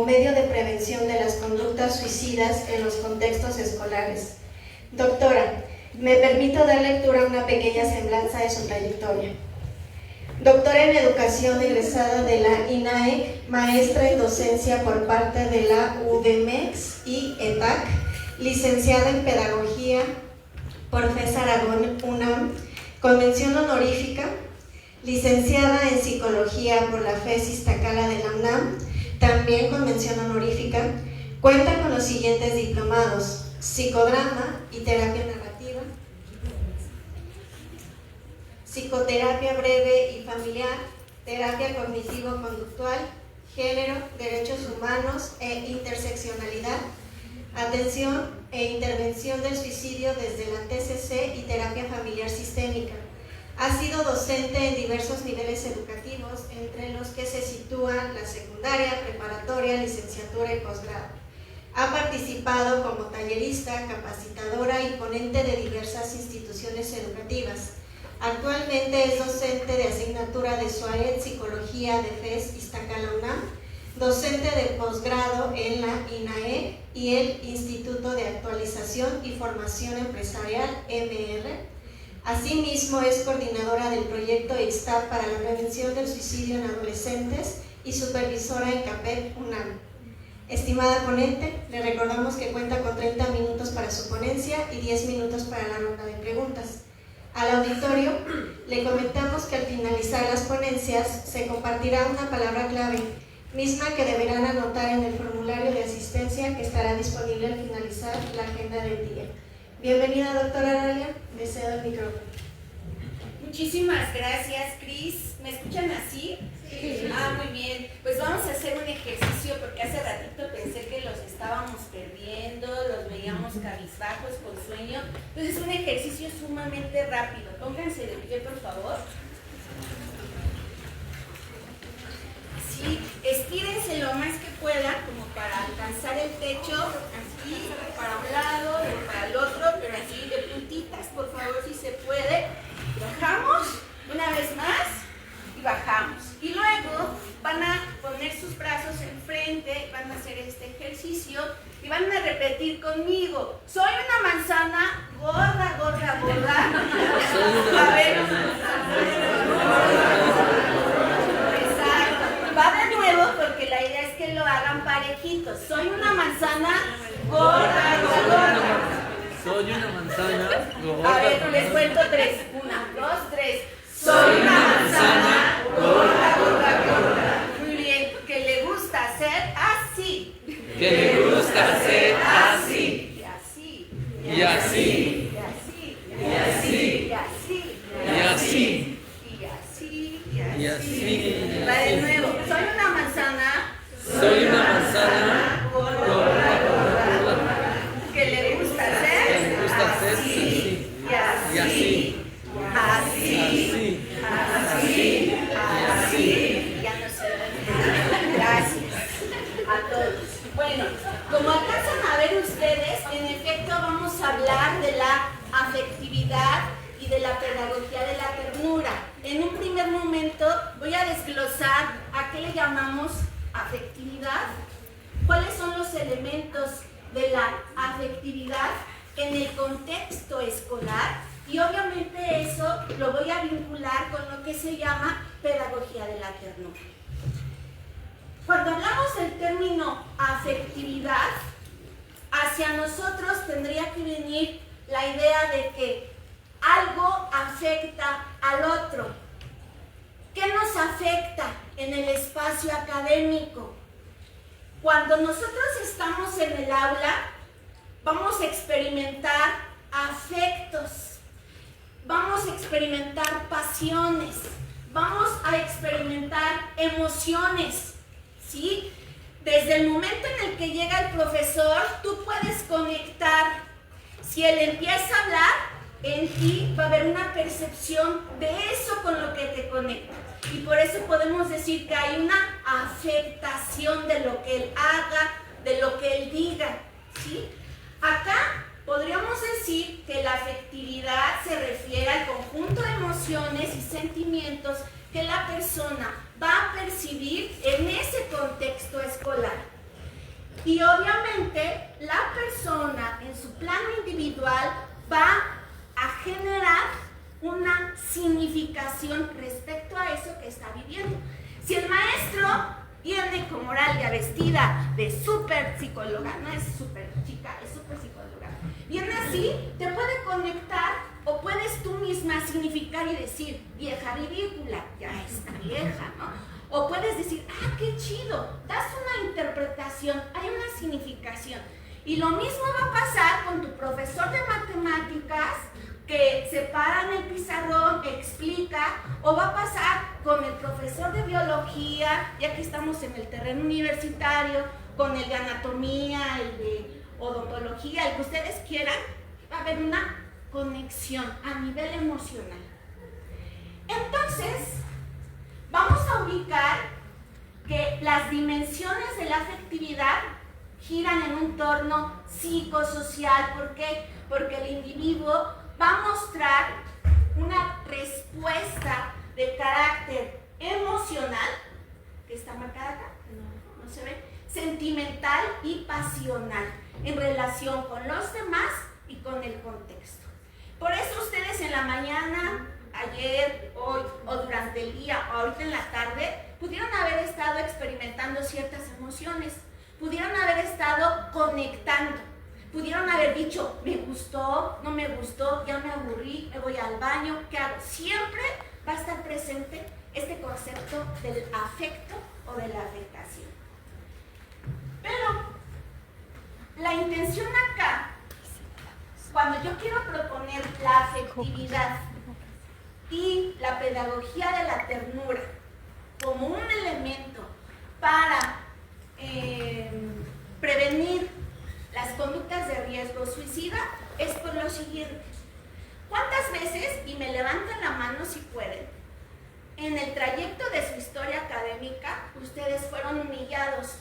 medio de prevención de las conductas suicidas en los contextos escolares. Doctora, me permito dar lectura a una pequeña semblanza de su trayectoria. Doctora en Educación, egresada de la INAEC, maestra en docencia por parte de la UDEMEX y ETAC, licenciada en Pedagogía por FES Aragón UNAM, con mención honorífica, licenciada en Psicología por la FES Iztacala de la UNAM, también con mención honorífica. Cuenta con los siguientes diplomados: Psicodrama y Terapia Narrativa, Psicoterapia Breve y Familiar, Terapia Cognitivo-Conductual, Género, Derechos Humanos e Interseccionalidad, Atención e Intervención del Suicidio desde la TCC y Terapia Familiar Sistémica. Ha sido docente en diversos niveles educativos, entre los que se sitúan la secundaria, preparatoria, licenciatura y posgrado. Ha participado como tallerista, capacitadora y ponente de diversas instituciones educativas. Actualmente es docente de asignatura de SUAED Psicología de FES Iztacala UNAM, docente de posgrado en la INAE y el Instituto de Actualización y Formación Empresarial MR. Asimismo, es coordinadora del proyecto IXTAP para la prevención del suicidio en adolescentes y supervisora en CAPEP UNAM. Estimada ponente, le recordamos que cuenta con 30 minutos para su ponencia y 10 minutos para la ronda de preguntas. Al auditorio, le comentamos que al finalizar las ponencias se compartirá una palabra clave, misma que deberán anotar en el formulario de asistencia que estará disponible al finalizar la agenda del día. Bienvenida, doctora Aralia. Le cedo el micrófono. Muchísimas gracias, Cris. ¿Me escuchan así? Sí. Muy bien. Pues vamos a hacer un ejercicio porque hace ratito pensé que los estábamos perdiendo, los veíamos cabizbajos con sueño. Entonces es un ejercicio sumamente rápido. Pónganse de pie, por favor. Así, estírense lo más que puedan, como para alcanzar el techo, así, para un lado, para el otro, pero así de puntitas, por favor, si se puede. Bajamos, una vez más, y bajamos. Y luego van a poner sus brazos enfrente, van a hacer este ejercicio y van a repetir conmigo: soy una manzana gorda, gorda, gorda. A ver. Exacto. Va de nuevo porque la idea es que lo hagan parejitos. Soy una manzana gorda, gorda, gorda. Soy una manzana gorda. A ver, les cuento 3. 1, 2, 3. Soy una manzana gorda, gorda, gorda. Muy bien, que le gusta hacer así. Que le gusta hacer así. Y así. Y así. Y así. Y así. Y así. Y así. Y así. Y así. Va de nuevo. Soy una manzana. Soy una manzana gorda, gorda, gorda, gorda. que le gusta hacer Que le gusta hacer así. así. Y así. Y así. Así. Así. Así. Ya no sé. Gracias a todos. Bueno, como alcanzan a ver ustedes, en efecto vamos a hablar de la afectividad y de la pedagogía de la ternura. En un primer momento voy a desglosar a qué le llamamos afectividad, cuáles son los elementos de la afectividad en el contexto escolar, y obviamente eso lo voy a vincular con lo que se llama pedagogía de la ternura. Cuando hablamos del término afectividad, hacia nosotros tendría que venir la idea de que algo afecta al otro. ¿Qué nos afecta en el espacio académico? Cuando nosotros estamos en el aula, vamos a experimentar afectos, vamos a experimentar pasiones, vamos a experimentar emociones, ¿sí? Desde el momento en el que llega el profesor, tú puedes conectar. Si él empieza a hablar, en ti va a haber una percepción de eso con lo que te conecta. Y por eso podemos decir que hay una afectación de lo que él haga, de lo que él diga, ¿sí? Acá podríamos decir que la afectividad se refiere al conjunto de emociones y sentimientos que la persona va a percibir en ese contexto escolar. Y obviamente la persona en su plano individual va a generar una significación respecto a eso que está viviendo. Si el maestro viene con Moralia vestida de súper psicóloga, no es súper chica, es súper psicóloga, viene así, te puede conectar o puedes tú misma significar y decir, vieja ridícula, ya está vieja, ¿no? O puedes decir, ah, qué chido, das una interpretación, hay una significación. Y lo mismo va a pasar con tu profesor de matemáticas, que se para en el pizarrón, explica, o va a pasar con el profesor de biología, ya que estamos en el terreno universitario, con el de anatomía, el de odontología, el que ustedes quieran, va a haber una conexión a nivel emocional. Entonces, vamos a ubicar que las dimensiones de la afectividad giran en un entorno psicosocial. ¿Por qué? Porque el individuo va a mostrar una respuesta de carácter emocional, que está marcada acá, no se ve, sentimental y pasional, en relación con los demás y con el contexto. Por eso ustedes en la mañana, ayer, hoy o durante el día o ahorita en la tarde pudieron haber estado experimentando ciertas emociones, pudieron haber estado conectando, pudieron haber dicho, me gustó, no me gustó, ya me aburrí, me voy al baño, ¿qué hago? Siempre va a estar presente este concepto del afecto o de la afectación. Pero la intención acá, cuando yo quiero proponer la afectividad y la pedagogía de la ternura como un elemento para prevenir las conductas de riesgo suicida, es por lo siguiente. ¿Cuántas veces, y me levantan la mano si pueden, en el trayecto de su historia académica, ustedes fueron humillados,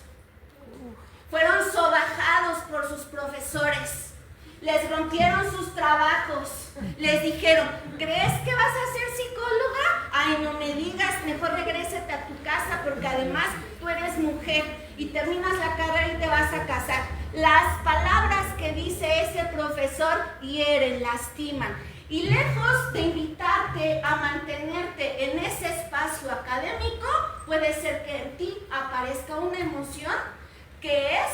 fueron sobajados por sus profesores, les rompieron sus trabajos, les dijeron, ¿crees que vas a ser psicóloga? Ay, no me digas, mejor regrésate a tu casa porque además tú eres mujer y terminas la carrera y te vas a casar. Las palabras que dice ese profesor hieren, lastiman. Y lejos de invitarte a mantenerte en ese espacio académico, puede ser que en ti aparezca una emoción que es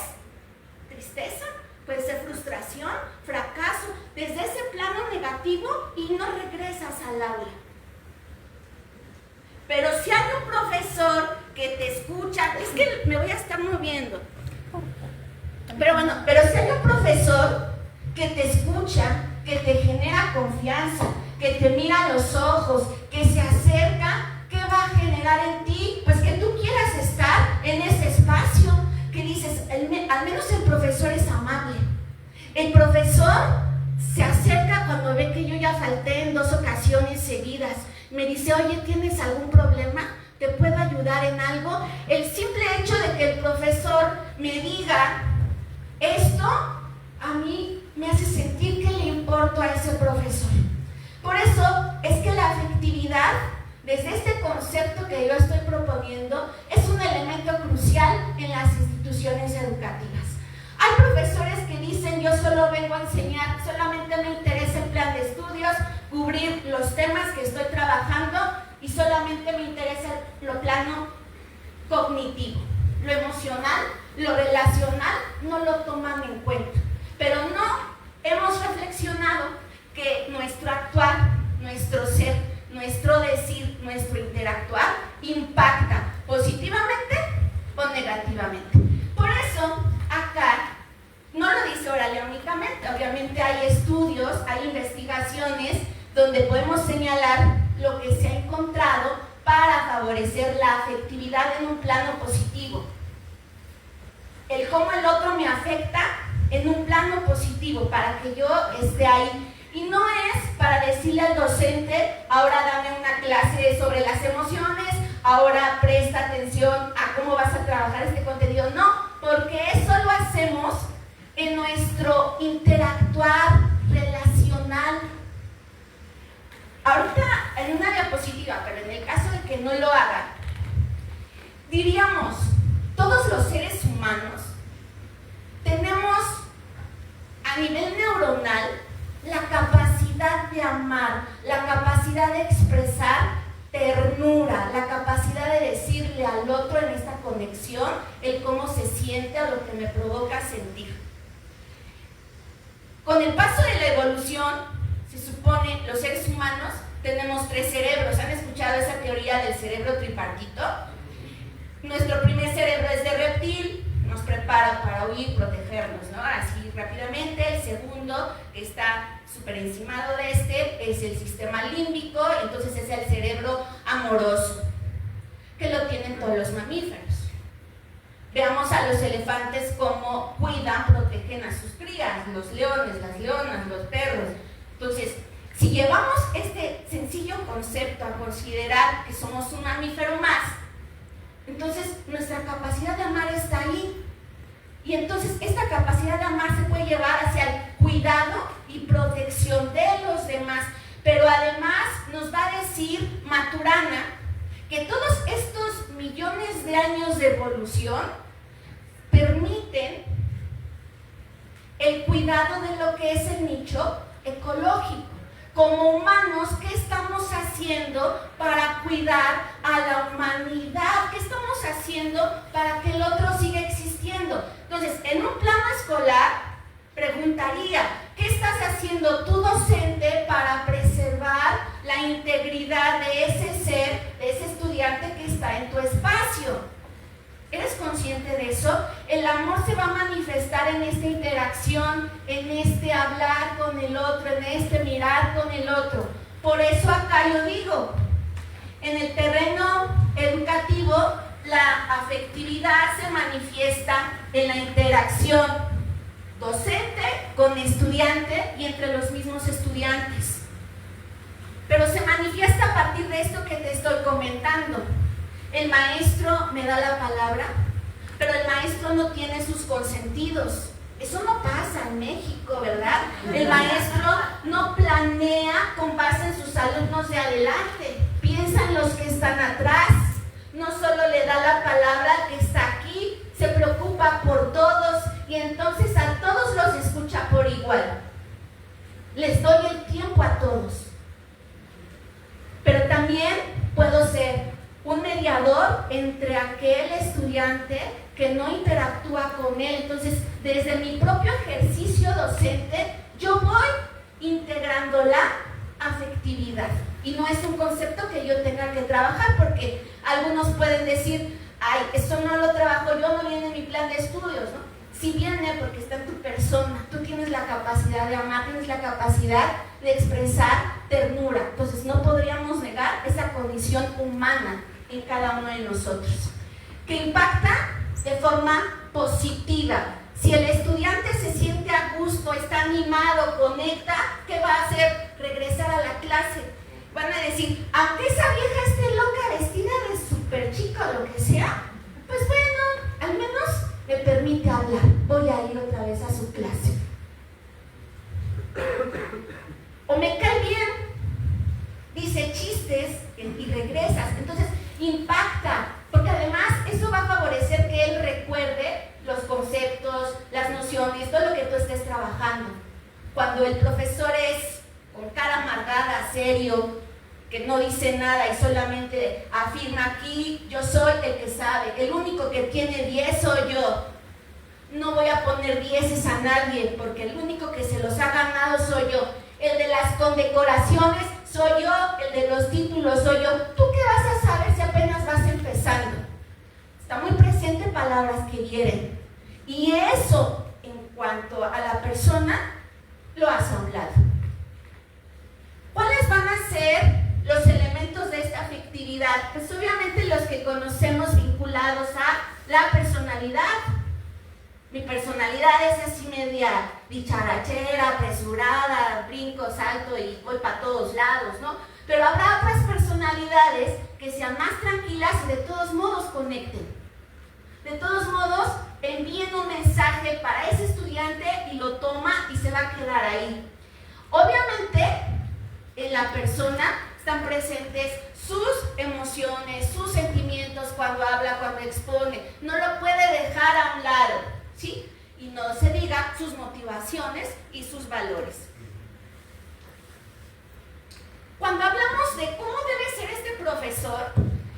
tristeza, puede ser frustración, fracaso, desde ese plano negativo y no regresas al aula. Pero si hay un profesor que te escucha, es que me voy a estar moviendo. Pero si hay un profesor que te escucha, que te genera confianza, que te mira a los ojos, que se acerca, ¿qué va a generar en ti? Pues que tú quieras estar en ese espacio, que dices, al menos el profesor es amable. El profesor se acerca cuando ve que yo ya falté en 2 ocasiones seguidas. Me dice, oye, ¿tienes algún problema? ¿Te puedo ayudar en algo? El simple hecho de que el profesor me diga esto, a mí me hace sentir que le importo a ese profesor. Por eso es que la afectividad, desde este concepto que yo estoy proponiendo, es un elemento crucial en las instituciones educativas. Hay profesores que dicen, yo solo vengo a enseñar, solamente me interesa el plan de estudios, cubrir los temas que estoy trabajando y solamente me interesa lo plano cognitivo. Lo emocional, lo relacional, no lo toman en cuenta. Pero no hemos reflexionado que nuestro actuar, nuestro ser, nuestro decir, nuestro interactuar impacta positivamente o negativamente. Por eso, acá no lo dice Oralia únicamente, obviamente hay estudios, hay investigaciones donde podemos señalar lo que se ha encontrado para favorecer la afectividad en un plano positivo. El cómo el otro me afecta en un plano positivo para que yo esté ahí. Y no es para decirle al docente, ahora dame una clase sobre las emociones, ahora presta atención a cómo vas a trabajar este contenido. No, porque eso lo hacemos en nuestro interactuar relacional. Ahorita en una diapositiva, pero en el caso de que no lo haga, diríamos, todos los seres humanos de amar, la capacidad de expresar ternura, la capacidad de decirle al otro en esta conexión el cómo se siente o lo que me provoca sentir. Con el paso de la evolución, se supone, los seres humanos tenemos 3 cerebros. ¿Han escuchado esa teoría del cerebro tripartito? Nuestro primer cerebro es de reptil, nos prepara para huir, protegernos, ¿no? Así rápidamente. El segundo, que está súper encimado de es el sistema límbico, entonces es el cerebro amoroso, que lo tienen todos los mamíferos. Veamos a los elefantes cómo cuidan, protegen a sus crías, los leones, las leonas, los perros. Entonces, si llevamos este sencillo concepto a considerar que somos un mamífero más, entonces nuestra capacidad de amar está ahí. Y entonces esta capacidad de amar se puede llevar hacia el cuidado y protección de los demás. Pero además nos va a decir Maturana que todos estos millones de años de evolución permiten el cuidado de lo que es el nicho ecológico. Como humanos, ¿qué estamos haciendo para cuidar a la humanidad? ¿Qué estamos haciendo para que el otro siga existiendo? Entonces, en un plano escolar, preguntaría, ¿qué estás haciendo tú, docente, para preservar la integridad de ese ser, de ese estudiante que está en tu espacio? ¿Eres consciente de eso? El amor se va a manifestar en esta interacción, en este hablar con el otro, en este mirar con el otro. Por eso acá yo digo, en el terreno educativo, la afectividad se manifiesta en la interacción docente con estudiante y entre los mismos estudiantes. Pero se manifiesta a partir de esto que te estoy comentando. El maestro me da la palabra, pero el maestro no tiene sus consentidos. Eso no pasa en México, ¿verdad? El maestro no planea con base en sus alumnos de adelante, piensa en los que están atrás. No solo le da la palabra al que está aquí, se preocupa por todos y entonces a todos los escucha por igual. Les doy el tiempo a todos. Pero también puedo ser un mediador entre aquel estudiante que no interactúa con él. Entonces, desde mi propio ejercicio docente, yo voy integrando la afectividad. Y no es un concepto que yo tenga que trabajar, porque algunos pueden decir, ay, eso no lo trabajo yo, no viene en mi plan de estudios, ¿no? Sí viene porque está en tu persona. Tú tienes la capacidad de amar, tienes la capacidad de expresar ternura. Entonces, no podríamos negar esa condición humana en cada uno de nosotros, que impacta de forma positiva. Si el estudiante se siente a gusto, está animado, conecta, ¿qué va a hacer? Regresar a la clase. Van a decir, aunque esa vieja esté loca, vestida de súper chica o lo que sea, pues bueno, al menos me permite hablar. Voy a ir otra vez a su clase. O me cae bien, dice chistes y regresas. Entonces, impacta, porque además eso va a favorecer que él recuerde los conceptos, las nociones, todo lo que tú estés trabajando. Cuando el profesor es con cara amargada, serio, que no dice nada y solamente afirma, aquí yo soy el que sabe, el único que tiene 10 soy yo. No voy a poner 10 a nadie, porque el único que se los ha ganado soy yo. El de las condecoraciones soy yo, el de los títulos soy yo. ¿Tú qué vas a saber si apenas vas empezando? Está muy presente palabras que hieren. Y eso, en cuanto a la persona, lo hace a un lado. ¿Cuáles van a ser los elementos de esta afectividad? Pues obviamente los que conocemos vinculados a la personalidad. Mi personalidad es así media dicharachera, apresurada, brinco, salto y voy para todos lados, ¿no? Pero habrá otras personalidades que sean más tranquilas y de todos modos conecten. De todos modos envíen un mensaje para ese estudiante y lo toma y se va a quedar ahí. Obviamente en la persona están presentes sus emociones, sus sentimientos cuando habla, cuando expone. No lo puede dejar a un lado, ¿sí? Y no se diga sus motivaciones y sus valores. cuando hablamos de cómo debe ser este profesor,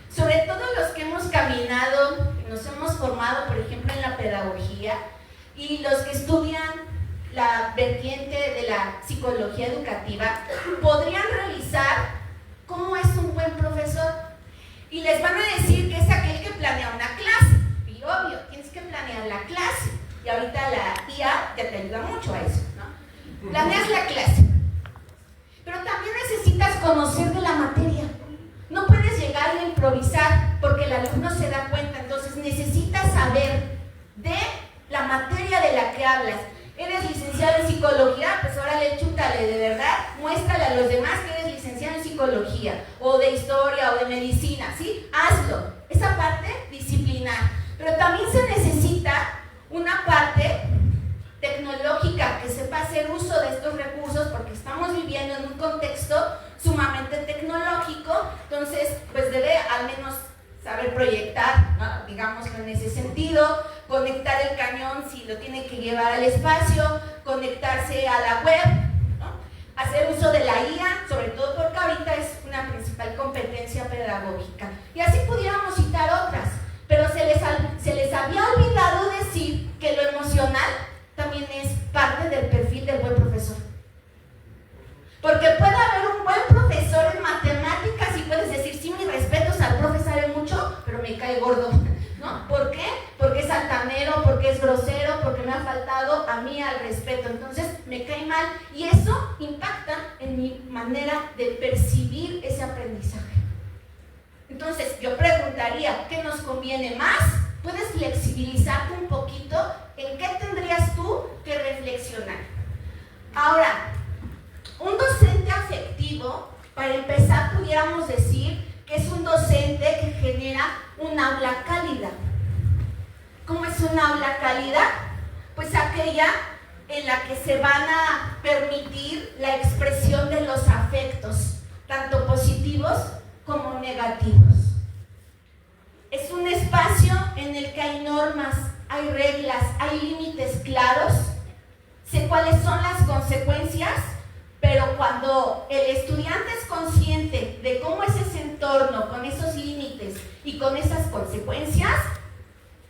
sobre todo los que hemos caminado, nos hemos formado, por ejemplo, en la pedagogía, y los que estudian la vertiente de la psicología educativa, podrían revisar cómo es un buen profesor. Y les van a decir que es aquel que planea una clase. Y obvio, tienes que planear la clase. Y ahorita la IA ya te ayuda mucho a eso, ¿no? Planeas la clase. Pero también necesitas conocer de la materia. No puedes llegar a improvisar porque el alumno se da cuenta. Entonces necesitas saber de la materia de la que hablas. ¿Eres licenciado en psicología? Pues órale, chútale, de verdad, muéstrale a los demás que eres licenciado en psicología, o de historia, o de medicina, ¿sí? Hazlo, esa parte disciplinar. Pero también se necesita una parte tecnológica, que sepa hacer uso de estos recursos, porque estamos viviendo en un contexto sumamente tecnológico, entonces, pues debe al menos saber proyectar, ¿no? Digámoslo en ese sentido, conectar el cañón si lo tiene que llevar al espacio, conectarse a la web, ¿no? Hacer uso de la IA, sobre todo porque ahorita es una principal competencia pedagógica. Y así pudiéramos citar otras, pero se les había olvidado decir que lo emocional también es parte del perfil del buen profesor. Porque puede haber un buen profesor en matemáticas y puedes decir, sí, mis respetos al profe, sabe mucho, pero me cae gordo, ¿no? ¿Por qué? Porque es altanero, porque es grosero, porque me ha faltado a mí al respeto, entonces me cae mal y eso impacta en mi manera de percibir ese aprendizaje. Entonces yo preguntaría, ¿qué nos conviene más? ¿Puedes flexibilizarte un poquito? ¿En qué tendrías tú que reflexionar? Ahora, un docente afectivo, para empezar, pudiéramos decir que es un docente que genera un aula cálida. ¿Cómo es un aula cálida? Pues aquella en la que se van a permitir la expresión de los afectos, tanto positivos como negativos. Es un espacio en el que hay normas, hay reglas, hay límites claros, sé cuáles son las consecuencias, pero cuando el estudiante es consciente de cómo es ese entorno, con esos límites y con esas consecuencias,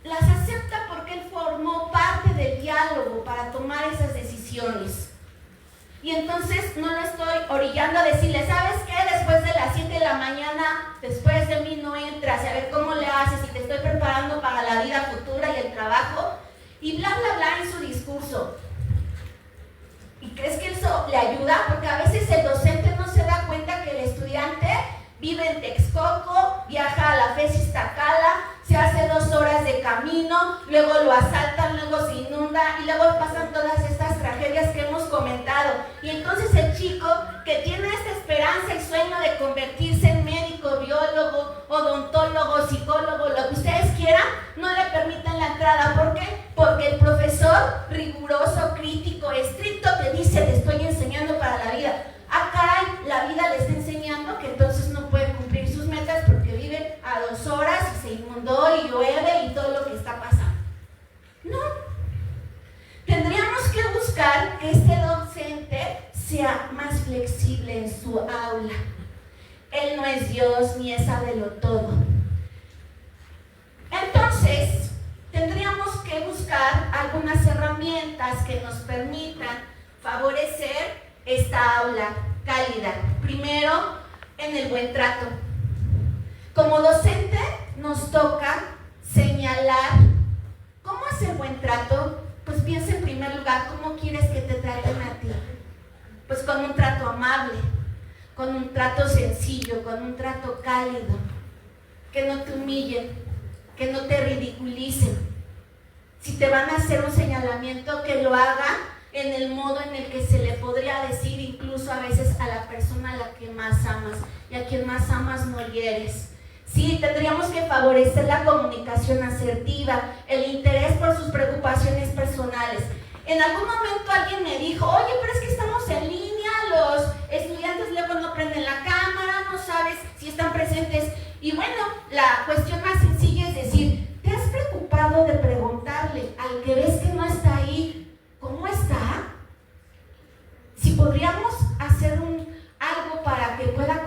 las acepta porque él formó parte del diálogo para tomar esas decisiones. Y entonces no lo estoy orillando a decirle, ¿sabes qué? Después de las 7 de la mañana, después de mí no entras, a ver cómo le haces, y te estoy preparando para la vida futura y el trabajo, y bla, bla, bla en su discurso. ¿Y crees que eso le ayuda? Porque a veces el docente no se da cuenta que el estudiante vive en Texcoco, viaja a la FES Iztacala, se hace 2 horas de camino, luego lo asaltan, luego se inunda y luego pasan todas estas tragedias que hemos comentado. Y entonces el chico que tiene esta esperanza y sueño de convertirse en médico, biólogo, odontólogo, psicólogo, lo que ustedes quieran, no le permiten la entrada. ¿Por qué? Porque el profesor riguroso, crítico, estricto te dice, te estoy enseñando para la vida. Ah, caray, la vida le está enseñando que entonces no puede cumplir sus metas porque vive a 2 horas y se inundó y llueve y todo lo que está pasando. No. Tendríamos que buscar que este docente sea más flexible en su aula. Él no es Dios ni es sábelo todo. Entonces, tendríamos que buscar algunas herramientas que nos permitan favorecer esta aula cálida. Primero, en el buen trato. Como docente nos toca señalar cómo es el buen trato. Pues piensa en primer lugar cómo quieres que te traten a ti. Pues con un trato amable, con un trato sencillo, con un trato cálido, que no te humillen, que no te ridiculicen. Si te van a hacer un señalamiento, que lo hagan en el modo en el que se le podría decir incluso a veces a la persona a la que más amas, y a quien más amas no hieres. Sí, tendríamos que favorecer la comunicación asertiva, el interés por sus preocupaciones personales. En algún momento alguien me dijo, oye, pero es que estamos en línea, los estudiantes luego no prenden la cámara, no sabes si están presentes. Y bueno, la cuestión más sencilla es decir, ¿te has preocupado de preguntarle al que ves que no está ahí, ¿cómo está? Si podríamos hacer algo para que pueda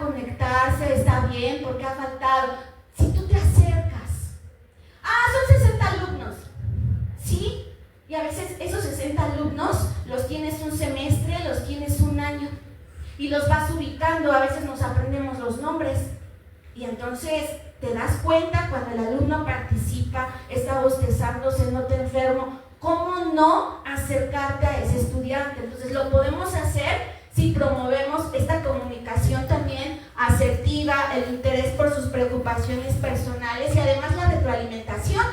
Y a veces esos 60 alumnos los tienes un semestre, los tienes un año. Y los vas ubicando, a veces nos aprendemos los nombres. Y entonces te das cuenta cuando el alumno participa, está bostezando, se nota enfermo, cómo no acercarte a ese estudiante. Entonces lo podemos hacer si promovemos esta comunicación también asertiva, el interés por sus preocupaciones personales y además la retroalimentación.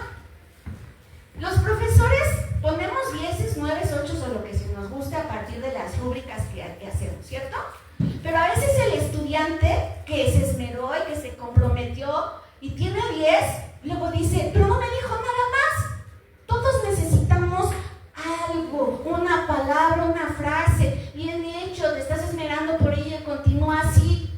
Los profesores ponemos 10, 9, 8 o lo que se nos guste a partir de las rúbricas que hacemos, ¿cierto? Pero a veces el estudiante que se esmeró y que se comprometió y tiene 10, luego dice, pero no me dijo nada más. Todos necesitamos algo, una palabra, una frase, bien hecho, te estás esmerando por ello, continúa así.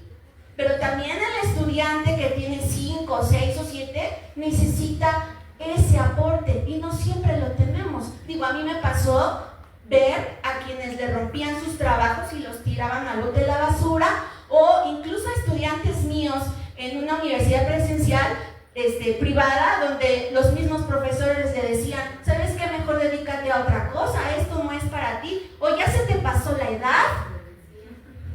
Pero también el estudiante que tiene 5, 6 o 7 necesita ese aporte y no siempre lo tenemos. Digo, a mí me pasó ver a quienes le rompían sus trabajos y los tiraban al bote de la basura, o incluso a estudiantes míos en una universidad presencial privada, donde los mismos profesores le decían, ¿sabes qué? Mejor dedícate a otra cosa, esto no es para ti, o ya se te pasó la edad,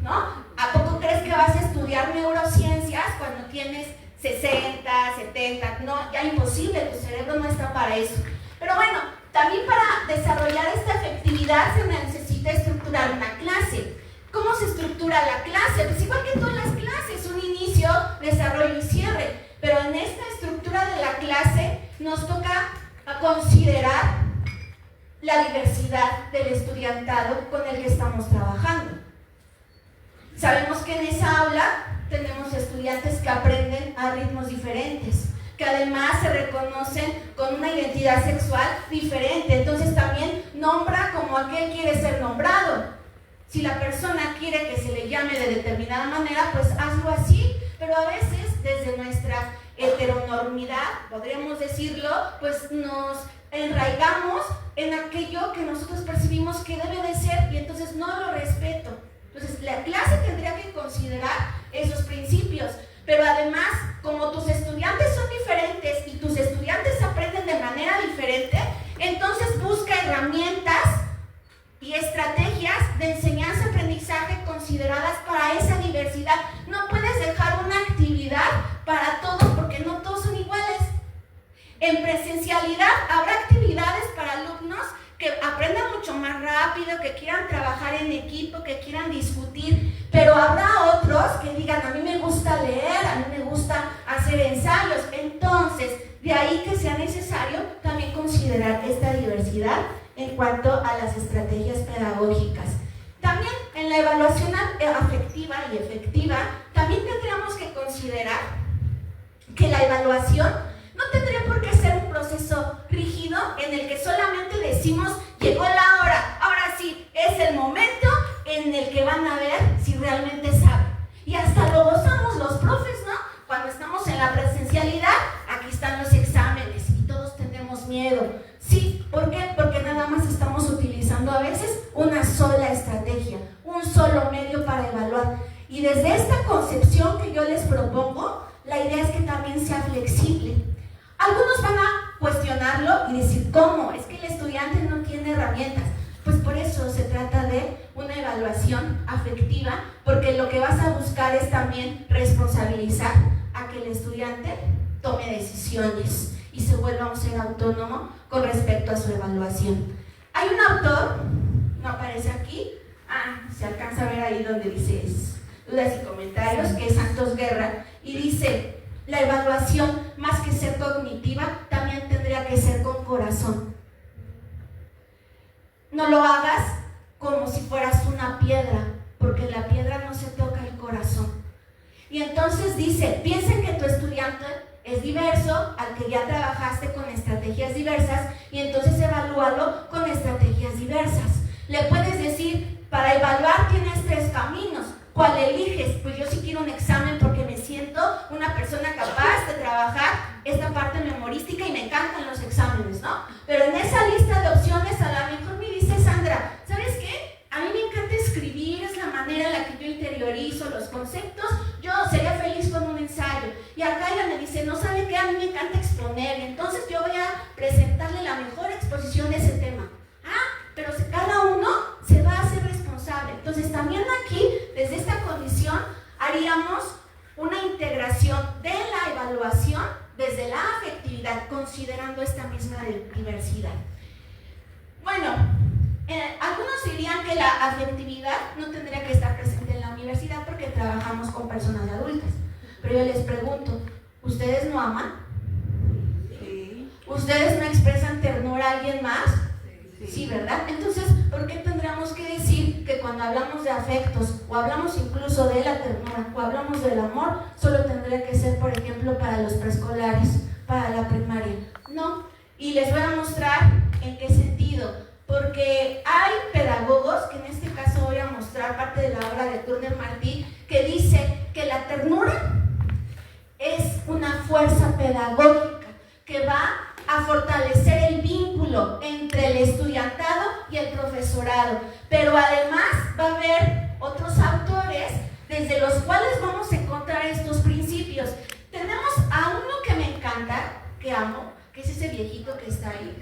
¿no? ¿A poco crees que vas a estudiar neurociencias cuando tienes 60, 70? No, ya imposible, tu cerebro no está para eso. Pero bueno, también para desarrollar esta efectividad se necesita estructurar una clase. ¿Cómo se estructura la clase? Pues igual que todas las clases, un inicio, desarrollo y cierre. Pero en esta estructura de la clase nos toca considerar la diversidad del estudiantado con el que estamos trabajando. Sabemos que en esa aula tenemos estudiantes que aprenden a ritmos diferentes, que además se reconocen con una identidad sexual diferente. Entonces también nombra como aquel quiere ser nombrado. Si la persona quiere que se le llame de determinada manera, pues hazlo así. Pero a veces desde nuestra heteronormidad, podríamos decirlo, pues nos enraigamos en aquello que nosotros percibimos que debe de ser y entonces no lo respeto. Entonces la clase tendría que considerar esos principios. Pero además, como tus estudiantes son diferentes y tus estudiantes aprenden de manera diferente, entonces busca herramientas y estrategias de enseñanza-aprendizaje consideradas para esa diversidad. No puedes dejar una actividad para todos porque no todos son iguales. En presencialidad habrá actividades para alumnos que aprendan mucho más rápido, que quieran trabajar en equipo, que quieran discutir, pero habrá otros que digan, a mí me gusta leer, a mí me gusta hacer ensayos. Entonces, de ahí que sea necesario también considerar esta diversidad en cuanto a las estrategias pedagógicas. También en la evaluación afectiva y efectiva, también tendríamos que considerar que la evaluación no tendría por qué ser un proceso rígido en el que solamente decimos, llegó la hora, ahora sí, es el momento en el que van a ver si realmente saben. Y hasta lo gozamos los profes, ¿no? Cuando estamos en la presencialidad, aquí están los exámenes y todos tenemos miedo. Sí, ¿por qué? Porque nada más estamos utilizando a veces una sola estrategia, un solo medio para evaluar. Y desde esta concepción que yo les propongo, la idea es que también sea flexible. Algunos van a cuestionarlo y decir, ¿cómo? Es que el estudiante no tiene herramientas. Pues por eso se trata de una evaluación afectiva, porque lo que vas a buscar es también responsabilizar a que el estudiante tome decisiones y se vuelva un ser autónomo con respecto a su evaluación. Hay un autor, no aparece aquí, se alcanza a ver ahí donde dice dudas y comentarios, que es Santos Guerra, y dice, la evaluación, más que ser cognitiva, también tendría que ser con corazón. No lo hagas como si fueras una piedra, porque la piedra no se toca el corazón. Y entonces dice, piensen que tu estudiante es diverso, al que ya trabajaste con estrategias diversas, y entonces evalúalo con estrategias diversas. Le puedes decir, para evaluar tienes 3 caminos. ¿Cuál eliges? Pues yo sí quiero un examen porque me siento una persona capaz de trabajar esta parte memorística y me encantan los exámenes, ¿no? Pero en esa lista de opciones a lo mejor me dice Sandra, ¿sabes qué? A mí me encanta escribir, es la manera en la que yo interiorizo los conceptos, yo sería feliz con un ensayo. Y acá ella me dice, no sabe qué, a mí me encanta exponer, entonces yo voy a presentarle la mejor exposición de ese tema. la afectividad no tendría que estar presente en la universidad porque trabajamos con personas adultas. Pero yo les pregunto, ¿ustedes no aman? Sí. ¿Ustedes no expresan ternura a alguien más? Sí, ¿verdad? Entonces, ¿por qué tendríamos que decir que cuando hablamos de afectos, o hablamos incluso de la ternura, o hablamos del amor, solo tendría que ser, por ejemplo, para los preescolares, para la primaria? No. Y les voy a mostrar en qué sentido. Porque hay pedagogos, que en este caso voy a mostrar parte de la obra de Turner Martí, que dice que la ternura es una fuerza pedagógica que va a fortalecer el vínculo entre el estudiantado y el profesorado. Pero además va a haber otros autores desde los cuales vamos a encontrar estos principios. Tenemos a uno que me encanta, que amo, que es ese viejito que está ahí,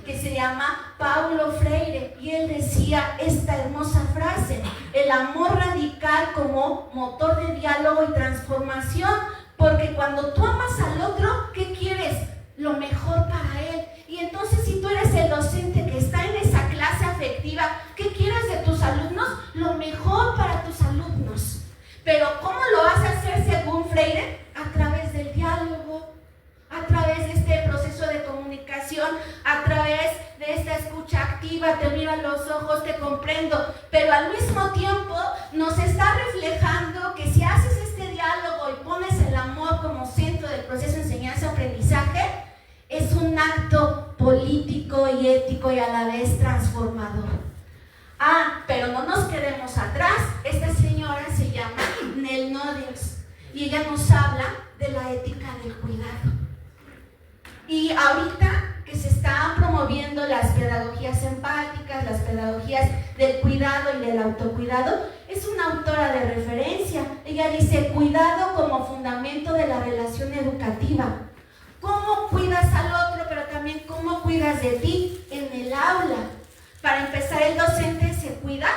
que se llama Paulo Freire, y él decía esta hermosa frase: el amor radical como motor de diálogo y transformación, porque cuando tú amas al otro, ¿qué quieres? Lo mejor para él. Y entonces, si tú eres el docente que está en esa clase afectiva, ¿qué quieres de tus alumnos? Lo mejor para tus alumnos. Pero ¿cómo lo vas a hacer según Freire? A través del diálogo, a través de este proceso de comunicación, a través de esta escucha activa. Te miro a los ojos, te comprendo, pero al mismo tiempo nos está reflejando que si haces este diálogo y pones el amor como centro del proceso de enseñanza-aprendizaje, es un acto político y ético y a la vez transformador. Pero no nos quedemos atrás. Esta señora se llama Nell Noddings y ella nos habla de la ética del cuidado. Y ahorita que se están promoviendo las pedagogías empáticas, las pedagogías del cuidado y del autocuidado, es una autora de referencia. Ella dice: cuidado como fundamento de la relación educativa. ¿Cómo cuidas al otro, pero también cómo cuidas de ti en el aula? Para empezar, el docente se cuida,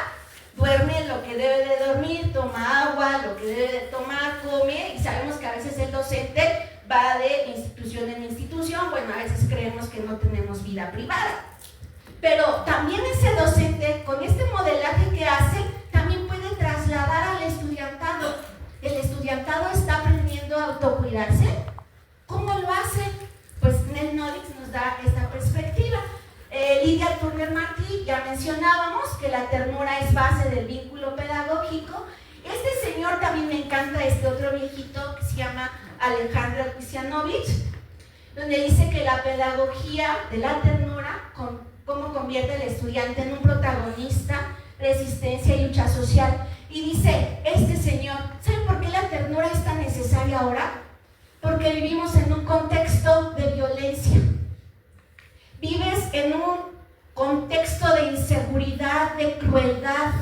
duerme lo que debe de dormir, toma agua, lo que debe de tomar, come, y sabemos que a veces el docente va de institución en institución. Bueno, a veces creemos que no tenemos vida privada. Pero también ese docente, con este modelaje que hace, también puede trasladar al estudiantado. El estudiantado está aprendiendo a autocuidarse. ¿Cómo lo hace? Pues Nell Noddings nos da esta perspectiva. Lydia Turner Martí, ya mencionábamos que la ternura es base del vínculo pedagógico. Este señor también me encanta, este otro viejito que se llama Alejandro Kusianovich, donde dice que la pedagogía de la ternura, cómo convierte al estudiante en un protagonista, resistencia y lucha social. Y dice este señor: ¿saben por qué la ternura es tan necesaria ahora? Porque vivimos en un contexto de violencia. Vives en un contexto de inseguridad, de crueldad,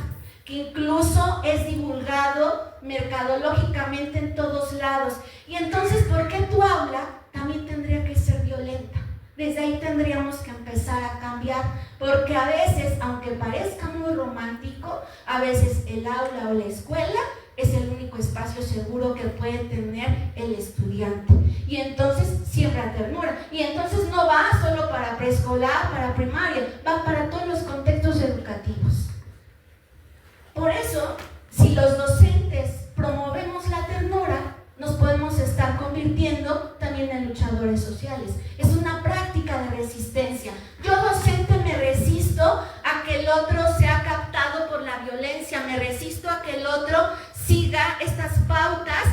que incluso es divulgado mercadológicamente en todos lados. Y entonces, ¿por qué tu aula también tendría que ser violenta? Desde ahí tendríamos que empezar a cambiar, porque a veces, aunque parezca muy romántico, a veces el aula o la escuela es el único espacio seguro que puede tener el estudiante. Y entonces siembra ternura. Y entonces no va solo para preescolar, para primaria, va para todos los contextos educativos. Por eso, si los docentes promovemos la ternura, nos podemos estar convirtiendo también en luchadores sociales. Es una práctica de resistencia. Yo, docente, me resisto a que el otro sea captado por la violencia, me resisto a que el otro siga estas pautas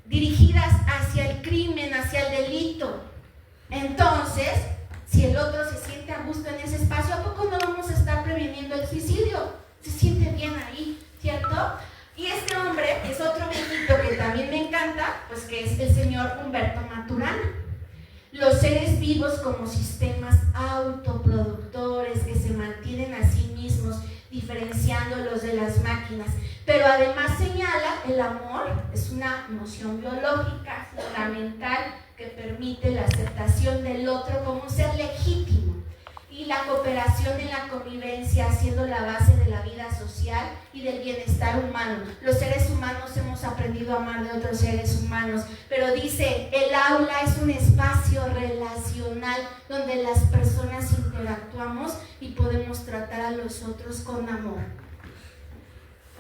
dirigidas hacia el crimen, hacia el delito. Entonces, si el otro se siente a gusto en ese espacio, ¿a poco no vamos a estar previniendo el suicidio? Se siente bien ahí, ¿cierto? Y este hombre es otro viejito que también me encanta, pues que es el señor Humberto Maturana. Los seres vivos como sistemas autoproductores que se mantienen a sí mismos, diferenciándolos de las máquinas. Pero además señala, el amor es una emoción biológica fundamental que permite la aceptación del otro como ser legítimo, y la cooperación en la convivencia siendo la base de la vida social y del bienestar humano. Los seres humanos hemos aprendido a amar de otros seres humanos, pero dice, el aula es un espacio relacional donde las personas interactuamos y podemos podamos tratar a los otros con amor.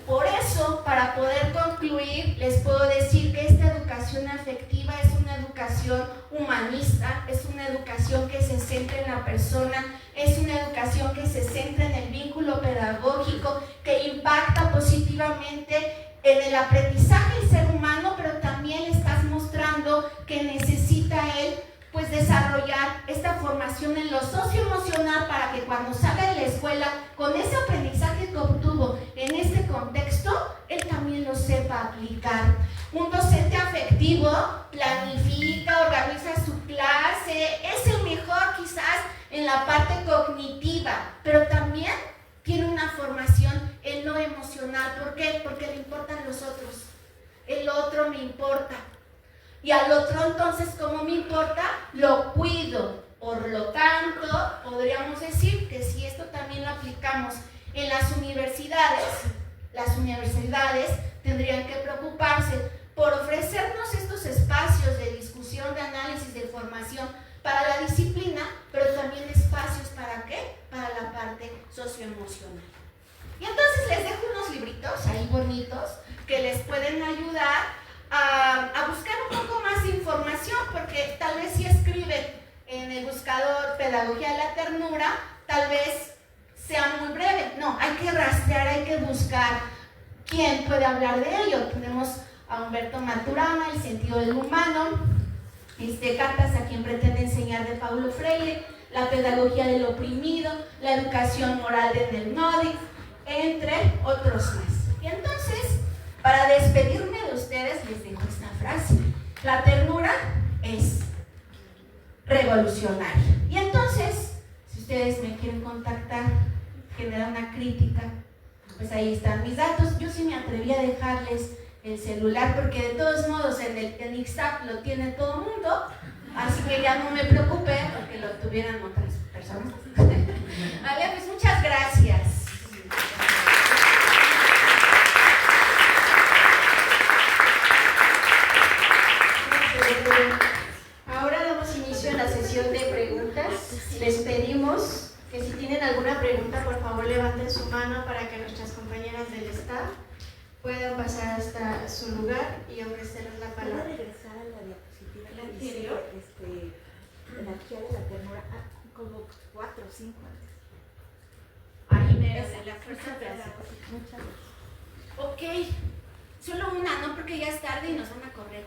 Por eso, para poder concluir, les puedo decir que esta educación afectiva es una educación humanista, es una educación que se centra en la persona, es una educación que se centra en el vínculo pedagógico, que impacta positivamente en el aprendizaje del ser humano, pero también le estás mostrando que necesita él pues desarrollar esta formación en lo socioemocional para que cuando salga de la escuela, con ese aprendizaje que obtuvo en este contexto, él también lo sepa aplicar. Un docente afectivo planifica, organiza su clase, es el mejor quizás en la parte cognitiva, pero también tiene una formación en lo emocional. ¿Por qué? Porque le importan los otros. El otro me importa. Y al otro entonces, como me importa, lo cuido. Por lo tanto, podríamos decir que si esto también lo aplicamos en las universidades tendrían que preocuparse por ofrecernos estos espacios de discusión, de análisis, de formación para la disciplina, pero también espacios ¿para qué? Para la parte socioemocional. Y entonces les dejo unos libritos ahí bonitos que les pueden ayudar a buscar un poco más de información, porque tal vez si escriben en el buscador Pedagogía de la Ternura, tal vez sea muy breve. No, hay que rastrear, hay que buscar quién puede hablar de ello. Tenemos a Humberto Maturana, El sentido del humano, Cartas a quien pretende enseñar, de Paulo Freire, La pedagogía del oprimido, La educación moral de Nel Nodig, entre otros más. Y entonces, para despedirme de ustedes, les dejo esta frase: la ternura es revolucionaria. Y entonces, si ustedes me quieren contactar, generar una crítica, pues ahí están mis datos. Yo sí me atreví a dejarles el celular, porque de todos modos en Ixtap lo tiene todo el mundo, así que ya no me preocupé porque lo tuvieran otras personas. Vale, pues muchas gracias. Ahora damos inicio a la sesión de preguntas. Les pedimos que si tienen alguna pregunta, por favor levanten su mano para que nuestras compañeras del staff puedan pasar hasta su lugar y ofrecerles la palabra. ¿Puedo regresar a la diapositiva? ¿La anterior? Energía de la ternura, como 4 o 5 antes. Ahí me la fuerza. Muchas gracias. Ok, solo una, ¿no? Porque ya es tarde y nos van a correr.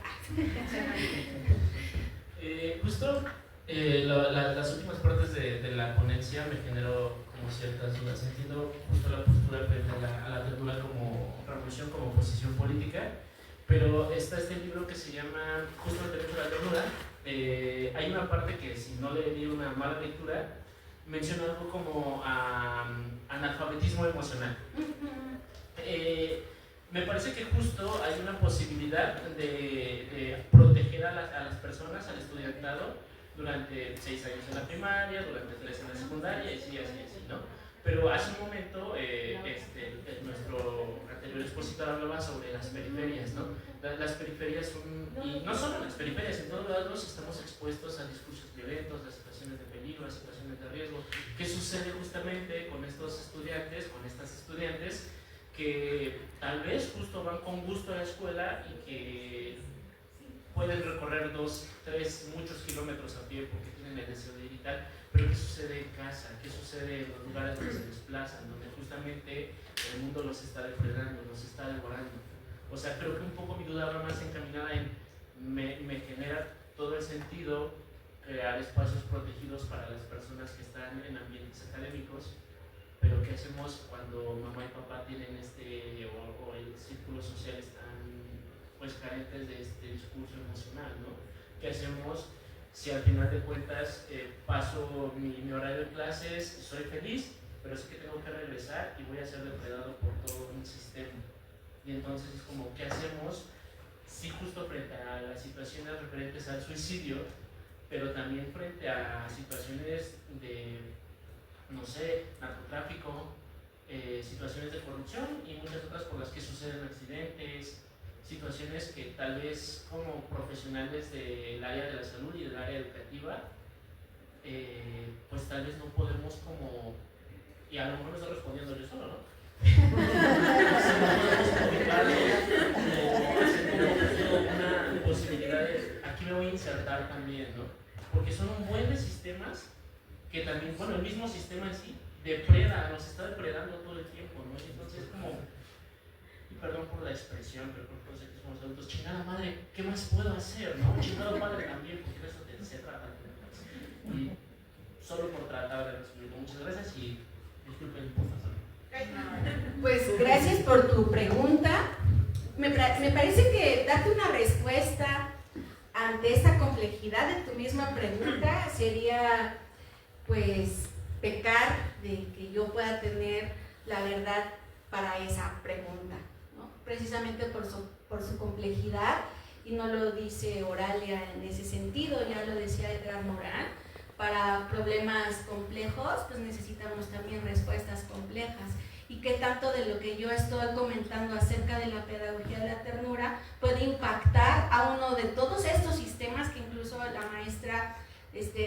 Justo las últimas partes de la ponencia me generó como ciertas dudas. Entiendo justo la postura frente a la ternura como revolución, como posición política, pero está este libro que se llama justo El derecho a la ternura. Hay una parte que, si no le di una mala lectura, menciona algo como analfabetismo emocional. Me parece que justo hay una posibilidad de proteger a las personas, al estudiantado, durante 6 años en la primaria, durante 3 en la secundaria, y así, ¿no? Pero hace un momento nuestro anterior expositor hablaba sobre las periferias, ¿no? Las periferias son, y no solo las periferias, en todos lados estamos expuestos a discursos violentos, a situaciones de peligro, a situaciones de riesgo. ¿Qué sucede justamente con estos estudiantes, con estas estudiantes, que tal vez justo van con gusto a la escuela y que pueden recorrer 2, 3, muchos kilómetros a pie porque tienen el deseo de ir y tal, pero ¿qué sucede en casa? ¿Qué sucede en los lugares donde se desplazan, donde justamente el mundo los está depredando, los está devorando? O sea, creo que un poco mi duda va más encaminada en, me genera todo el sentido crear espacios protegidos para las personas que están en ambientes académicos, pero ¿qué hacemos cuando mamá y papá tienen o el círculo social están pues carentes de este discurso emocional, ¿no? ¿Qué hacemos si al final de cuentas paso mi horario de clases, soy feliz, pero sé que tengo que regresar y voy a ser depredado por todo un sistema? Y entonces es como, ¿qué hacemos si justo frente a las situaciones referentes al suicidio, pero también frente a situaciones de, no sé, narcotráfico, situaciones de corrupción y muchas otras por las que suceden accidentes, situaciones que tal vez como profesionales del área de la salud y del área educativa, pues tal vez no podemos como Y a lo mejor me estoy respondiendo yo solo, ¿no? Una posibilidad de, aquí me voy a insertar también, ¿no? Porque son un buen de sistemas que también, bueno, el mismo sistema en sí depreda, nos está depredando todo el tiempo, ¿no? Y entonces es como, y perdón por la expresión, pero por cosas que somos adultos, chingada madre, ¿qué más puedo hacer, no? Chingado padre también, porque eso se trata. Y solo por tratar de resumirlo. Muchas gracias y disculpen, profesor. Pues gracias por tu pregunta. Me parece que darte una respuesta ante esta complejidad de tu misma pregunta sería, pues, pecar de que yo pueda tener la verdad para esa pregunta, ¿no? Precisamente por su complejidad, y no lo dice Oralia en ese sentido, ya lo decía Edgar Morin. Para problemas complejos, pues necesitamos también respuestas complejas. Y qué tanto de lo que yo estoy comentando acerca de la pedagogía de la ternura puede impactar a uno de todos estos sistemas que incluso la maestra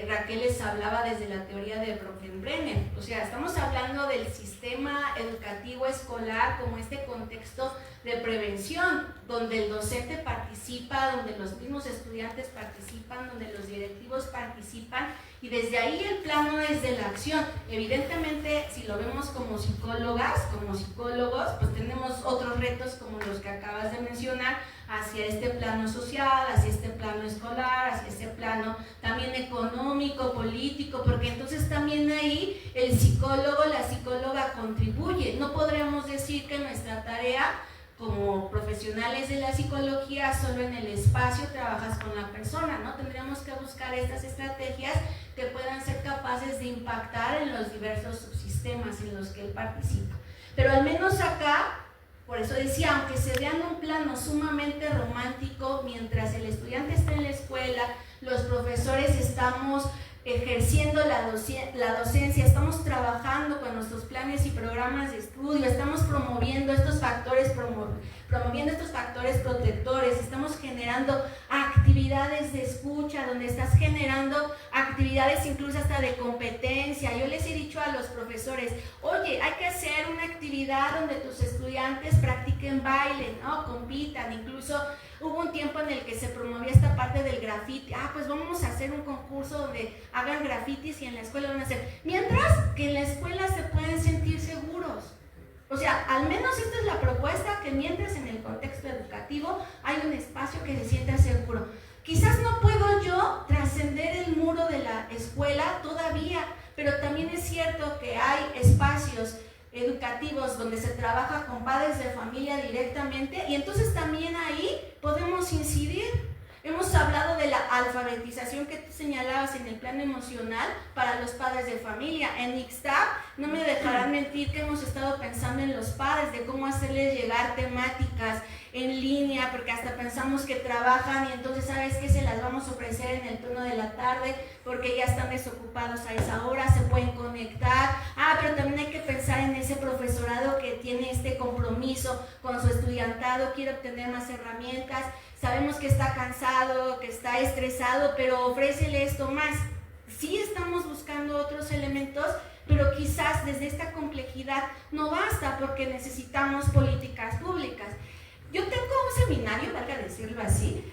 Raquel les hablaba desde la teoría de Bronfenbrenner. O sea, estamos hablando del sistema educativo escolar como este contexto de prevención, donde el docente participa, donde los mismos estudiantes participan, donde los directivos participan, y desde ahí el plano es de la acción. Evidentemente, si lo vemos como psicólogas, como psicólogos, pues tenemos otros retos como los que acabas de mencionar, hacia este plano social, hacia este plano escolar, hacia este plano también económico, político, porque entonces también ahí el psicólogo, la psicóloga contribuye. No podríamos decir que nuestra tarea como profesionales de la psicología solo en el espacio trabajas con la persona, ¿no? Tendríamos que buscar estas estrategias que puedan ser capaces de impactar en los diversos subsistemas en los que él participa. Pero al menos acá, por eso decía, aunque se vea en un plano sumamente romántico, mientras el estudiante está en la escuela, los profesores estamos ejerciendo la docencia, estamos trabajando con nuestros planes y programas de estudio, estamos promoviendo estos factores, protectores, estamos generando actividades de escucha, donde estás generando actividades incluso hasta de competencia. Yo les he dicho a los profesores, oye, hay que hacer una actividad donde tus estudiantes practiquen baile, ¿no? Compitan, incluso hubo un tiempo en el que se promovía esta parte del graffiti. Pues vamos a hacer un concurso donde hagan grafitis y en la escuela van a hacer. Mientras que en la escuela se pueden sentir seguros. O sea, al menos esta es la propuesta, que mientras en el contexto educativo hay un espacio que se sienta seguro. Quizás no puedo yo trascender el muro de la escuela todavía, pero también es cierto que hay espacios educativos donde se trabaja con padres de familia directamente, y entonces también ahí podemos incidir. Hemos hablado de la alfabetización que tú señalabas en el plano emocional para los padres de familia. En ICSTAP no me dejarán mentir que hemos estado pensando en los padres, de cómo hacerles llegar temáticas en línea, porque hasta pensamos que trabajan y entonces, ¿sabes qué? Se las vamos a ofrecer en el turno de la tarde porque ya están desocupados a esa hora, se pueden conectar. Pero también hay que pensar en ese profesorado que tiene este compromiso con su estudiantado, quiere obtener más herramientas. Sabemos que está cansado, que está estresado, pero ofrécele esto más. Sí estamos buscando otros elementos, pero quizás desde esta complejidad no basta, porque necesitamos políticas públicas. Yo tengo un seminario, valga decirlo así,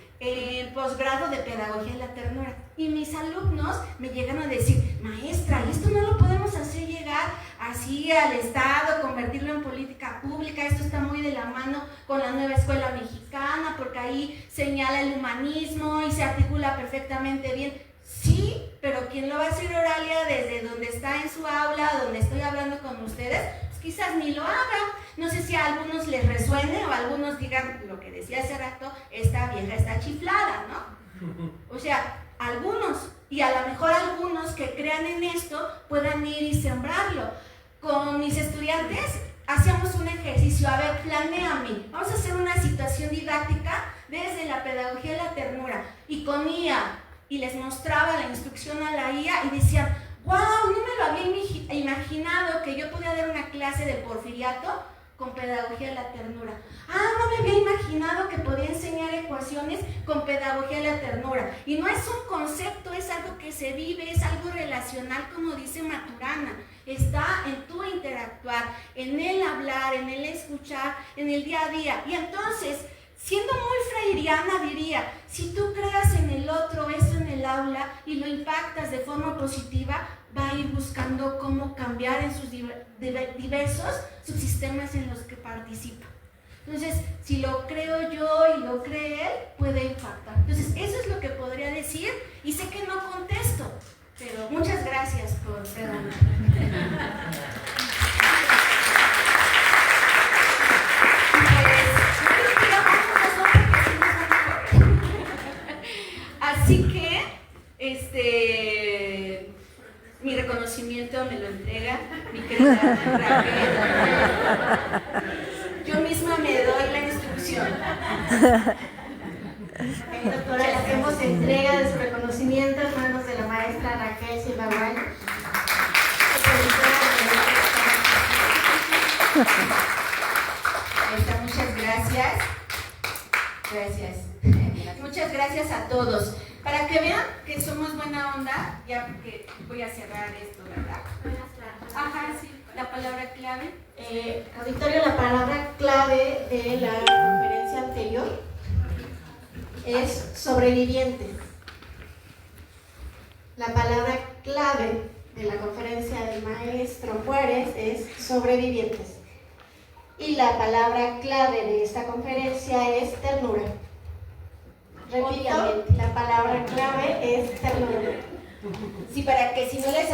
posgrado de pedagogía de la ternura, y mis alumnos me llegan a decir, maestra, ¿y esto no lo podemos hacer llegar así al Estado, convertirlo en política pública? Esto está muy de la mano con la nueva escuela mexicana, porque ahí señala el humanismo y se articula perfectamente bien. Sí, pero ¿quién lo va a hacer, Oralia, desde donde está en su aula, donde estoy hablando con ustedes? Pues quizás ni lo haga. No sé si a algunos les resuene o a algunos digan lo que decía hace rato, esta vieja está chiflada, ¿no? O sea, algunos, y a lo mejor algunos que crean en esto puedan ir y sembrarlo. Con mis estudiantes hacíamos un ejercicio, a ver, planéame, vamos a hacer una situación didáctica desde la pedagogía de la ternura, y con IA, y les mostraba la instrucción a la IA y decían, wow, no me lo había imaginado que yo podía dar una clase de porfiriato con pedagogía de la ternura. No me había imaginado que podía enseñar ecuaciones con pedagogía de la ternura. Y no es un concepto, es algo que se vive, es algo relacional, como dice Maturana. Está en tu interacción interactuar, en el hablar, en el escuchar, en el día a día. Y entonces, siendo muy freiriana, diría, si tú creas en el otro, eso en el aula, y lo impactas de forma positiva, va a ir buscando cómo cambiar en sus diversos subsistemas en los que participa. Entonces, si lo creo yo y lo cree él, puede impactar. Entonces, eso es lo que podría decir, y sé que no contesto, pero muchas gracias por preguntar. Así que, mi reconocimiento me lo entrega mi querida Raquel. Yo misma me doy la instrucción. Doctora, le hacemos entrega de su reconocimiento en manos de la maestra Raquel Silva Guay. Ahí está, muchas gracias. Gracias. Muchas gracias a todos. Para que vean que somos buena onda, ya que voy a cerrar esto, ¿verdad? Ajá, sí. La palabra clave. Auditorio, la palabra clave de la conferencia anterior es sobreviviente. La palabra clave de la conferencia del maestro Juárez es sobrevivientes. Y la palabra clave de esta conferencia es ternura. Repito, la palabra clave es ternura. Sí, para que si no les